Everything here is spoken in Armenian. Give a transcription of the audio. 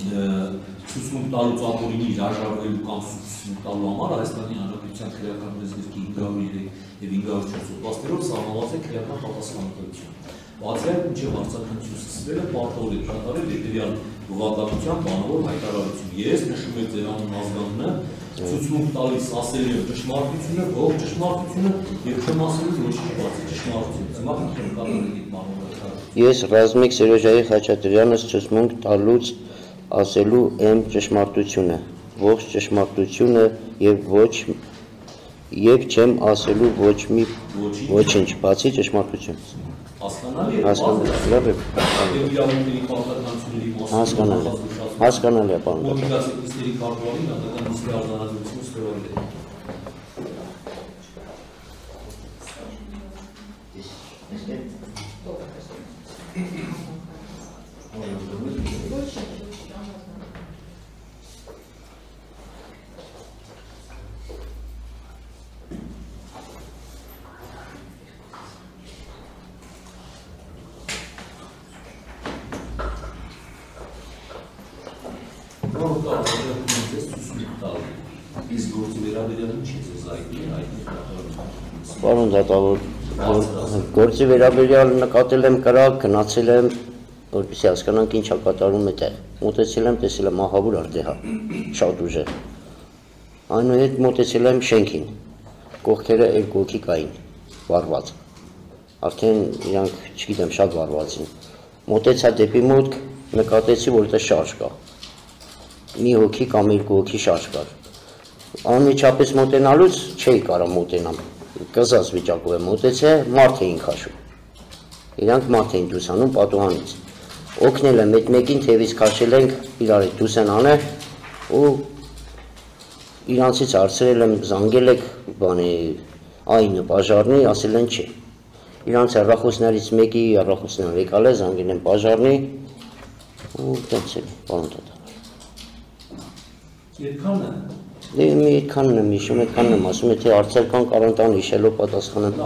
ցուցմունք տալուց ապօրինի հրաժարվելու կամ ցուցմունք տալու համար Հայաստանի Հանրապետության քրեական դեպքի 503 եւ 504 հոդվածներով սահմանված է քրեական պատասխանատվություն։ Բացի այդ, մինչև արձագանքություն սկսվելը պարտավոր է կատարել հետևյալ բովանդակության բանավոր հայտարարություն։ Ես նշում եմ ձեր անուն ազգանունը, ցուցմունք տալիս ասելու եմ ճշմարտությունը, ողջ ճշմարտությունը եւ չեմ ասելու ոչինչ բացի ճշմարտությունից։ Հիմա պետք է կատարել այդ բանավոր հայտարարությունը։ Ես Ռազմիկ Սերոժայի Խաչատրյանս ցուցմունք տալուց ասելու եմ ճշմարտությունը, ողջ ճշմարտությունը եւ չեմ ասելու ոչինչ բացի ճշմարտությունից։ Հասկանալի է։ Հասկանալի է, պարոն։ Կոմունիկացիոնիստների կարգավորին անդական նիստի արձանագրությունը ստորագրել է։ Պարոն դատավոր, գործի վերաբերյալ նկատել եմ կրակ, գնացել եմ, որպեսզի հասկանանք ինչ է կատարում այդտեղ։ Մոտեցել եմ, տեսել եմ ահավոր արդեհա, շատ ուժեղ։ Այնուհետ մոտեցել եմ շենքին, կողքերը երկու հոգի կային, վառված։ Արդեն իրանք, չգիտեմ, շատ վառվածին։ Մոտեցա դեպի մոտ, նկատեցի, որ այդտեղ շարժ կա։ Մի հոգի կամ երկու հոգի շարժ կար։ Անմիջապես մոտենալուց չէի կարող մոտենամ։ Կզած վիճակով եմ մոտեցել, մարդ էին քաշում։ Իրանք մարդ էին դուրս անում պատուհանից։ Օգնել եմ այդ մեկին թևից քաշել ենք, իրար հետ դուրս են անել ու իրանցից հարցրել եմ, զանգել եք բանի այն բաժարնի, ասել են չէ։ Իրանց հեռախոսներից մեկի հեռախոսն եկալ է, զանգել եմ բաժարնի ու տենց էլ, պարոն դատավոր։ Երկանը։ Դե մի այդքանն եմ հիշում, այդքանն եմ ասում, եթե հարցեր կան կարանտան հիշելով պատասխանեմ։